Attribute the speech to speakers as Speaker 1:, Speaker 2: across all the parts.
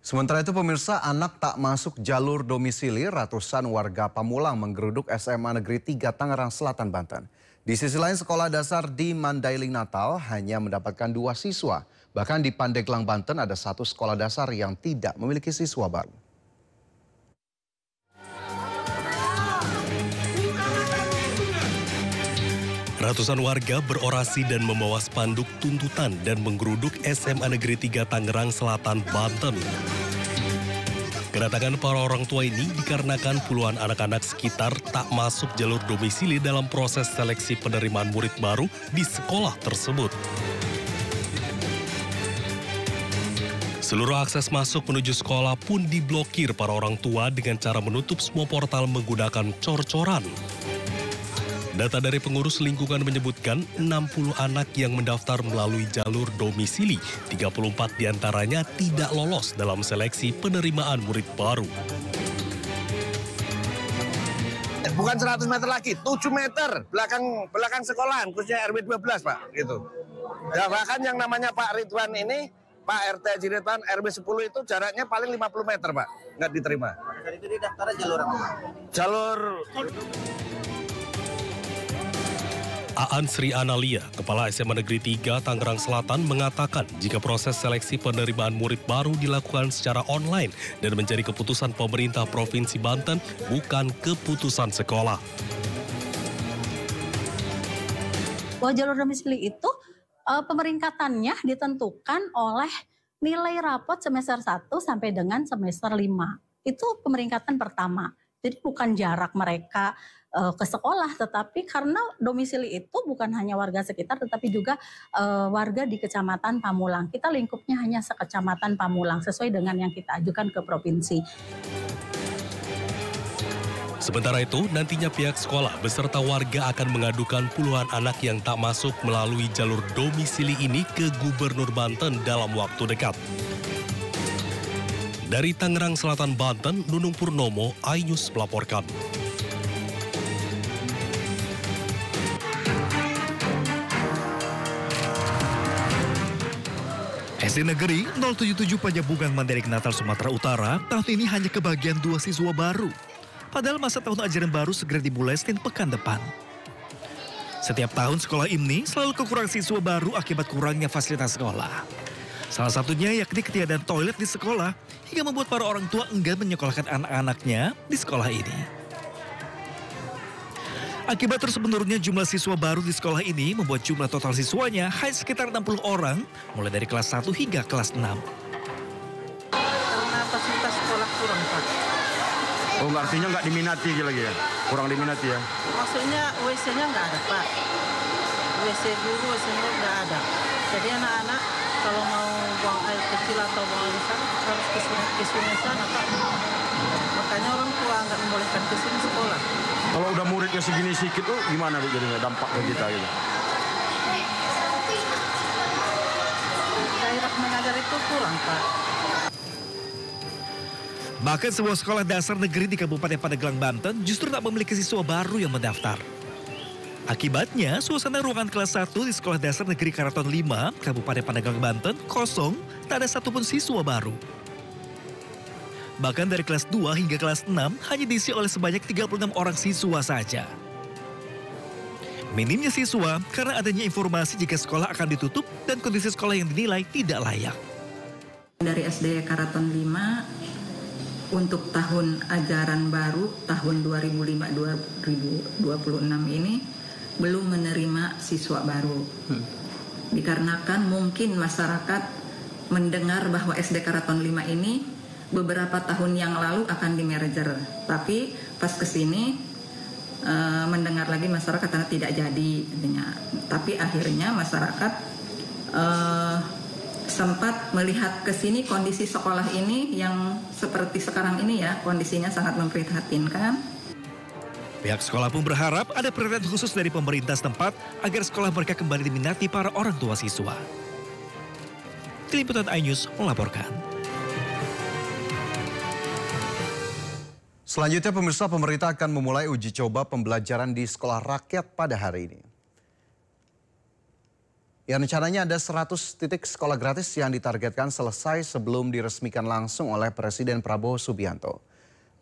Speaker 1: Sementara itu pemirsa, anak tak masuk jalur domisili, ratusan warga Pamulang menggeruduk SMA Negeri 3 Tangerang Selatan, Banten. Di sisi lain, sekolah dasar di Mandailing Natal hanya mendapatkan 2 siswa. Bahkan di Pandeglang, Banten ada 1 sekolah dasar yang tidak memiliki siswa baru.
Speaker 2: Ratusan warga berorasi dan membawa spanduk tuntutan dan menggeruduk SMA Negeri 3 Tangerang Selatan, Banten. Kedatangan para orang tua ini dikarenakan puluhan anak-anak sekitar tak masuk jalur domisili dalam proses seleksi penerimaan murid baru di sekolah tersebut. Seluruh akses masuk menuju sekolah pun diblokir para orang tua dengan cara menutup semua portal menggunakan cor-coran. Data dari pengurus lingkungan menyebutkan 60 anak yang mendaftar melalui jalur domisili, 34 diantaranya tidak lolos dalam seleksi penerimaan murid baru.
Speaker 3: Bukan 100 meter lagi, 7 meter belakang sekolahan, khususnya RW 12 Pak. Gitu. Ya, bahkan yang namanya Pak Ridwan ini, Pak RT Ridwan RW 10 itu jaraknya paling 50 meter Pak, nggak diterima.
Speaker 4: Pada saat itu didaftar jalur apa?
Speaker 3: Jalur...
Speaker 2: Aan Sri Analia, Kepala SMA Negeri 3 Tangerang Selatan mengatakan jika proses seleksi penerimaan murid baru dilakukan secara online dan menjadi keputusan pemerintah Provinsi Banten, bukan keputusan sekolah.
Speaker 5: Bahwa jalur domisili itu pemeringkatannya ditentukan oleh nilai rapot semester 1 sampai dengan semester 5. Itu pemeringkatan pertama. Jadi bukan jarak mereka ke sekolah, tetapi karena domisili itu bukan hanya warga sekitar, tetapi juga warga di Kecamatan Pamulang. Kita lingkupnya hanya sekecamatan Pamulang, sesuai dengan yang kita ajukan ke provinsi.
Speaker 2: Sementara itu, nantinya pihak sekolah beserta warga akan mengadukan puluhan anak yang tak masuk melalui jalur domisili ini ke Gubernur Banten dalam waktu dekat. Dari Tangerang Selatan, Banten, Nunung Purnomo, iNews melaporkan.
Speaker 6: SD Negeri 077 Panjabungan Mandailing Natal, Sumatera Utara tahun ini hanya kebagian 2 siswa baru. Padahal masa tahun ajaran baru segera dimulai Senin pekan depan. Setiap tahun sekolah ini selalu kekurangan siswa baru akibat kurangnya fasilitas sekolah. Salah satunya yakni ketiadaan toilet di sekolah hingga membuat para orang tua enggan menyekolahkan anak-anaknya di sekolah ini. Akibat terus menurunnya jumlah siswa baru di sekolah ini membuat jumlah total siswanya hanya sekitar 60 orang, mulai dari kelas 1 hingga kelas 6.
Speaker 4: Karena fasilitas sekolah kurang, Pak.
Speaker 3: Oh, artinya nggak diminati lagi ya? Kurang diminati ya?
Speaker 4: Maksudnya WC-nya nggak ada, Pak. WC guru, WC murid nggak ada. Jadi anak-anak kalau mau buang air kecil atau buang air besar harus ke sungai sana, Pak. Makanya orang tua nggak membolehkan ke sini sekolah.
Speaker 3: Kalau udah muridnya segini sedikit tuh gimana Bu jadinya dampak ke kita gitu?
Speaker 4: Gairah mengajar itu kurang, Pak.
Speaker 6: Bahkan sebuah sekolah dasar negeri di Kabupaten Pandeglang, Banten justru tak memiliki siswa baru yang mendaftar. Akibatnya, suasana ruangan kelas 1 di Sekolah Dasar Negeri Karaton 5, Kabupaten Pandeglang, Banten, kosong, tak ada satupun siswa baru. Bahkan dari kelas 2 hingga kelas 6 hanya diisi oleh sebanyak 36 orang siswa saja. Minimnya siswa karena adanya informasi jika sekolah akan ditutup dan kondisi sekolah yang dinilai tidak layak.
Speaker 7: Dari SD Karaton 5 untuk tahun ajaran baru tahun 2005-2026 ini belum menerima siswa baru. Dikarenakan mungkin masyarakat mendengar bahwa SD Karaton 5 ini beberapa tahun yang lalu akan di-merger. Tapi pas kesini mendengar lagi masyarakat karena tidak jadi. Tapi akhirnya masyarakat sempat melihat ke sini kondisi sekolah ini yang seperti sekarang ini ya, kondisinya sangat memprihatinkan.
Speaker 6: Pihak sekolah pun berharap ada perhatian khusus dari pemerintah setempat agar sekolah mereka kembali diminati para orang tua siswa. Tim Liputan iNews melaporkan.
Speaker 1: Selanjutnya pemirsa, pemerintah akan memulai uji coba pembelajaran di sekolah rakyat pada hari ini. Ya, rencananya ada 100 titik sekolah gratis yang ditargetkan selesai sebelum diresmikan langsung oleh Presiden Prabowo Subianto.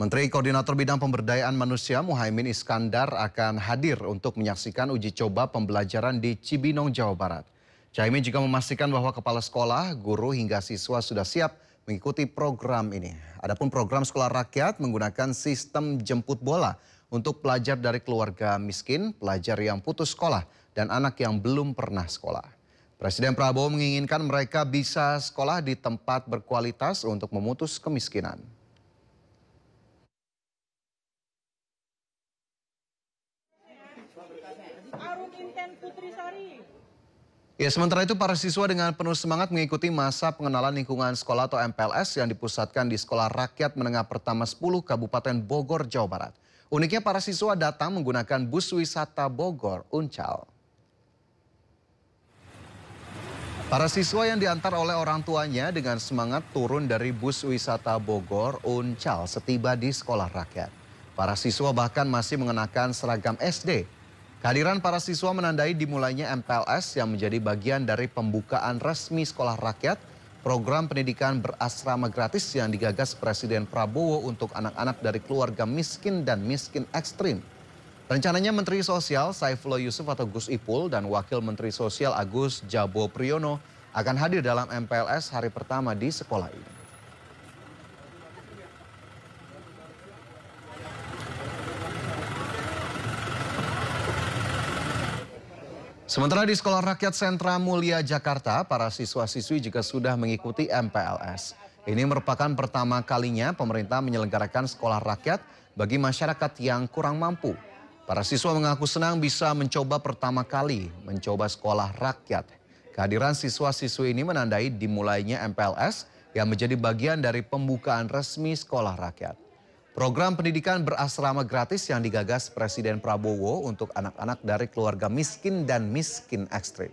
Speaker 1: Menteri Koordinator Bidang Pemberdayaan Manusia Muhaimin Iskandar akan hadir untuk menyaksikan uji coba pembelajaran di Cibinong, Jawa Barat. Caimin juga memastikan bahwa kepala sekolah, guru hingga siswa sudah siap mengikuti program ini. Adapun program sekolah rakyat menggunakan sistem jemput bola untuk pelajar dari keluarga miskin, pelajar yang putus sekolah, dan anak yang belum pernah sekolah. Presiden Prabowo menginginkan mereka bisa sekolah di tempat berkualitas untuk memutus kemiskinan. Ya, sementara itu para siswa dengan penuh semangat mengikuti masa pengenalan lingkungan sekolah atau MPLS yang dipusatkan di Sekolah Rakyat Menengah Pertama 10 Kabupaten Bogor, Jawa Barat. Uniknya para siswa datang menggunakan bus wisata Bogor, Uncal. Para siswa yang diantar oleh orang tuanya dengan semangat turun dari bus wisata Bogor, Uncal setiba di Sekolah Rakyat. Para siswa bahkan masih mengenakan seragam SD. Kehadiran para siswa menandai dimulainya MPLS yang menjadi bagian dari pembukaan resmi Sekolah Rakyat, program pendidikan berasrama gratis yang digagas Presiden Prabowo untuk anak-anak dari keluarga miskin dan miskin ekstrim. Rencananya Menteri Sosial Saifullah Yusuf atau Gus Ipul dan Wakil Menteri Sosial Agus Jabo Priyono akan hadir dalam MPLS hari pertama di sekolah ini. Sementara di Sekolah Rakyat Sentra Mulia Jakarta, para siswa-siswi juga sudah mengikuti MPLS. Ini merupakan pertama kalinya pemerintah menyelenggarakan sekolah rakyat bagi masyarakat yang kurang mampu. Para siswa mengaku senang bisa mencoba pertama kali mencoba sekolah rakyat. Kehadiran siswa-siswi ini menandai dimulainya MPLS yang menjadi bagian dari pembukaan resmi sekolah rakyat. Program pendidikan berasrama gratis yang digagas Presiden Prabowo untuk anak-anak dari keluarga miskin dan miskin ekstrim.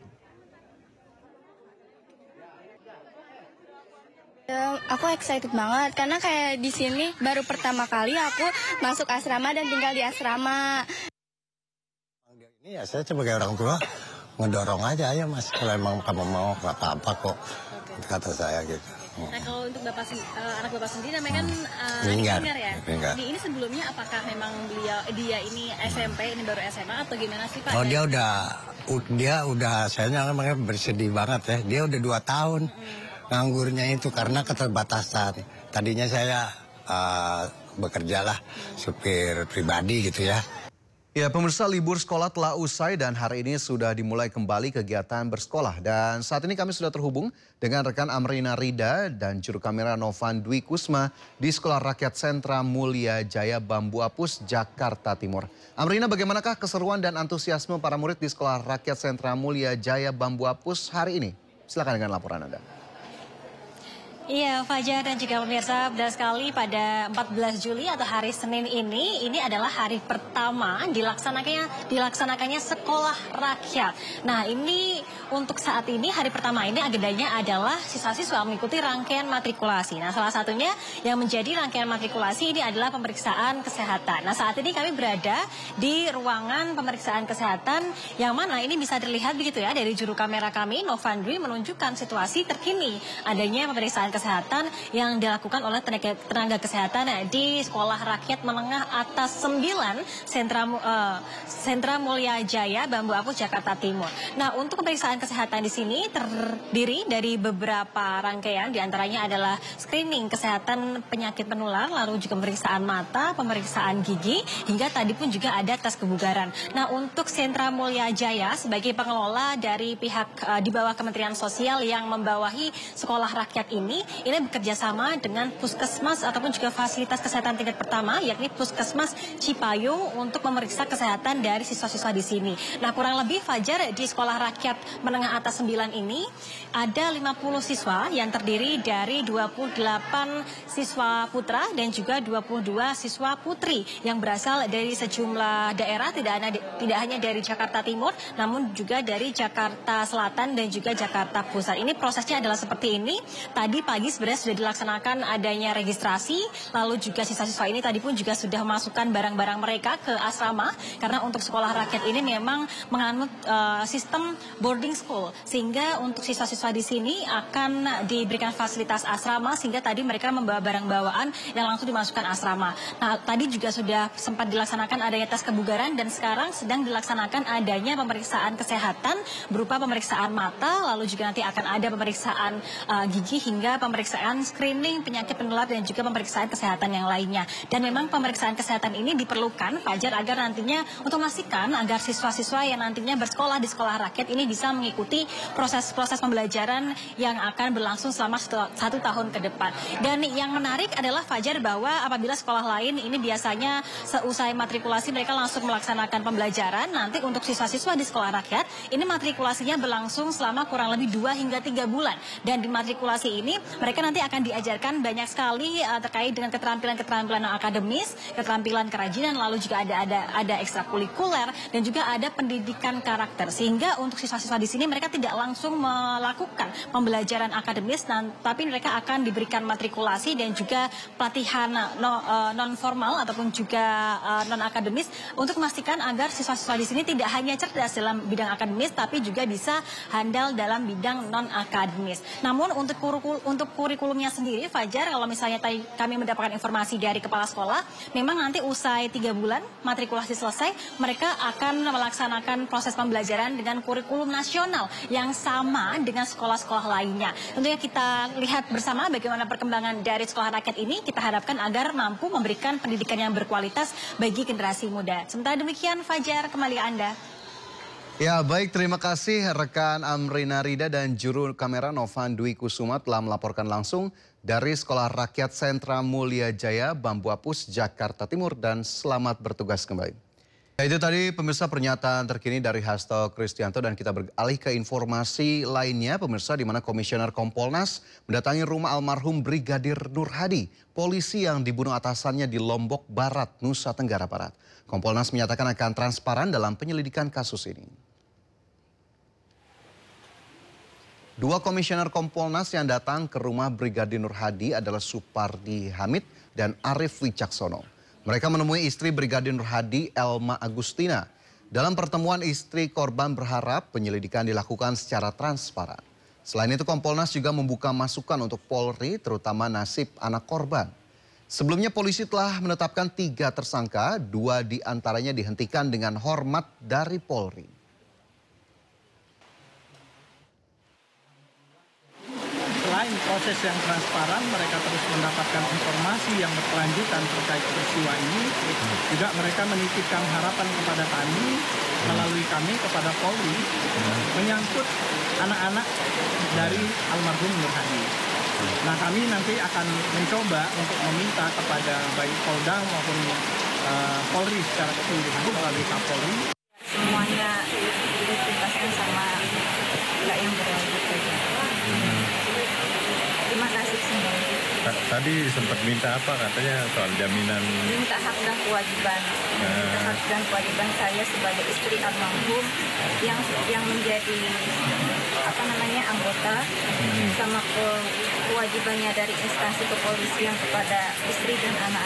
Speaker 8: Aku excited banget karena kayak di sini baru pertama kali aku masuk asrama dan tinggal di asrama.
Speaker 9: Ini ya saya sebagai orang tua ngedorong aja, ayo mas, kalau emang kamu mau nggak apa-apa kok, kata saya gitu.
Speaker 10: Nah kalau untuk anak bapak sendiri namanya kan
Speaker 9: Linggar
Speaker 10: ya.
Speaker 9: Linggar.
Speaker 10: Ini sebelumnya apakah memang dia ini SMP, ini baru SMA atau gimana sih Pak?
Speaker 9: Oh dia udah saya namanya bersedih banget ya, dia udah 2 tahun. Nganggurnya itu karena keterbatasan. Tadinya saya bekerjalah supir pribadi gitu ya.
Speaker 1: Ya, pemirsa, libur sekolah telah usai dan hari ini sudah dimulai kembali kegiatan bersekolah. Dan saat ini kami sudah terhubung dengan rekan Amrina Rida dan juru kamera Novan Dwi Kusma di Sekolah Rakyat Sentra Mulia Jaya Bambu Apus, Jakarta Timur. Amrina, bagaimanakah keseruan dan antusiasme para murid di Sekolah Rakyat Sentra Mulia Jaya Bambu Apus hari ini? Silakan dengan laporan Anda.
Speaker 10: Iya, Fajar dan juga pemirsa, benar sekali pada 14 Juli atau hari Senin ini adalah hari pertama dilaksanakannya sekolah rakyat. Nah, ini untuk saat ini hari pertama ini agendanya adalah siswa-siswa mengikuti rangkaian matrikulasi. Nah, salah satunya yang menjadi rangkaian matrikulasi ini adalah pemeriksaan kesehatan. Nah, saat ini kami berada di ruangan pemeriksaan kesehatan yang mana ini bisa dilihat begitu ya dari juru kamera kami Novan Dwi menunjukkan situasi terkini adanya pemeriksaan kesehatan yang dilakukan oleh tenaga kesehatan di Sekolah Rakyat Menengah Atas 9 Sentra Mulia Jaya Bambu Apus, Jakarta Timur. Nah, untuk pemeriksaan kesehatan di sini terdiri dari beberapa rangkaian, diantaranya adalah screening kesehatan penyakit menular, lalu juga pemeriksaan mata, pemeriksaan gigi, hingga tadi pun juga ada tes kebugaran. Nah, untuk Sentra Mulia Jaya sebagai pengelola dari pihak di bawah Kementerian Sosial yang membawahi Sekolah Rakyat ini bekerja sama dengan Puskesmas ataupun juga fasilitas kesehatan tingkat pertama, yakni Puskesmas Cipayung untuk memeriksa kesehatan dari siswa-siswa di sini. Nah, kurang lebih Fajar di Sekolah Rakyat Menengah Atas 9 ini ada 50 siswa yang terdiri dari 28 siswa putra dan juga 22 siswa putri yang berasal dari sejumlah daerah, tidak hanya dari Jakarta Timur, namun juga dari Jakarta Selatan dan juga Jakarta Pusat. Ini prosesnya adalah seperti ini. Tadi pagi sebenarnya sudah dilaksanakan adanya registrasi, lalu juga siswa-siswa ini tadi pun juga sudah memasukkan barang-barang mereka ke asrama, karena untuk sekolah rakyat ini memang menganut sistem boarding school, sehingga untuk siswa-siswa di sini akan diberikan fasilitas asrama, sehingga tadi mereka membawa barang bawaan yang langsung dimasukkan asrama. Nah, tadi juga sudah sempat dilaksanakan adanya tes kebugaran dan sekarang sedang dilaksanakan adanya pemeriksaan kesehatan berupa pemeriksaan mata, lalu juga nanti akan ada pemeriksaan gigi hingga pemeriksaan screening penyakit penular dan juga pemeriksaan kesehatan yang lainnya. Dan memang pemeriksaan kesehatan ini diperlukan, Fajar, agar nantinya untuk memastikan agar siswa-siswa yang nantinya bersekolah di sekolah rakyat ini bisa mengikuti proses-proses pembelajaran yang akan berlangsung selama 1 tahun ke depan. Dan yang menarik adalah, Fajar, bahwa apabila sekolah lain ini biasanya seusai matrikulasi mereka langsung melaksanakan pembelajaran, nanti untuk siswa-siswa di sekolah rakyat ini matrikulasinya berlangsung selama kurang lebih 2 hingga 3 bulan. Dan di matrikulasi ini mereka nanti akan diajarkan banyak sekali terkait dengan keterampilan-keterampilan akademis, keterampilan kerajinan, lalu juga ada ekstrakurikuler dan juga ada pendidikan karakter. Sehingga untuk siswa-siswa di sini mereka tidak langsung melakukan pembelajaran akademis, tapi mereka akan diberikan matrikulasi dan juga pelatihan non formal ataupun juga non akademis untuk memastikan agar siswa-siswa di sini tidak hanya cerdas dalam bidang akademis tapi juga bisa handal dalam bidang non akademis. Namun untuk kurikulumnya sendiri, Fajar, kalau misalnya tadi kami mendapatkan informasi dari kepala sekolah, memang nanti usai 3 bulan matrikulasi selesai, mereka akan melaksanakan proses pembelajaran dengan kurikulum nasional yang sama dengan sekolah-sekolah lainnya. Tentunya kita lihat bersama bagaimana perkembangan dari sekolah rakyat ini, kita harapkan agar mampu memberikan pendidikan yang berkualitas bagi generasi muda. Sementara demikian, Fajar, kembali ke Anda.
Speaker 1: Ya, baik, terima kasih rekan Amrina Rida dan juru kamera Novan Dwi Kusuma telah melaporkan langsung dari Sekolah Rakyat Sentra Mulia Jaya, Bambu Apus, Jakarta Timur, dan selamat bertugas kembali. Ya, itu tadi pemirsa pernyataan terkini dari Hasto Kristianto, dan kita beralih ke informasi lainnya pemirsa, di mana Komisioner Kompolnas mendatangi rumah almarhum Brigadir Nur Hadi, polisi yang dibunuh atasannya di Lombok Barat, Nusa Tenggara Barat. Kompolnas menyatakan akan transparan dalam penyelidikan kasus ini. 2 komisioner Kompolnas yang datang ke rumah Brigadir Nur Hadi adalah Supardi Hamid dan Arif Wicaksono. Mereka menemui istri Brigadir Nur Hadi, Elma Agustina. Dalam pertemuan, istri korban berharap penyelidikan dilakukan secara transparan. Selain itu, Kompolnas juga membuka masukan untuk Polri, terutama nasib anak korban. Sebelumnya polisi telah menetapkan 3 tersangka, 2 diantaranya dihentikan dengan hormat dari Polri.
Speaker 11: Selain proses yang transparan, mereka terus mendapatkan informasi yang berkelanjutan terkait peristiwa ini. Juga mereka menitipkan harapan kepada kami, melalui kami kepada Polri, menyangkut anak-anak dari almarhum Nur Hadi. Nah, kami nanti akan mencoba untuk meminta kepada baik Polda maupun Polri secara keseluruhan melalui Kapolri.
Speaker 7: Semuanya dituntaskan sama nggak yang berlanjut saja. Terima kasih semua.
Speaker 12: Tadi sempat minta apa katanya soal jaminan?
Speaker 7: Minta hak dan kewajiban. Minta hak dan kewajiban saya sebagai istri almarhum yang menjadi anggota sama kewajibannya dari instansi kepolisian kepada istri dan anak-anak.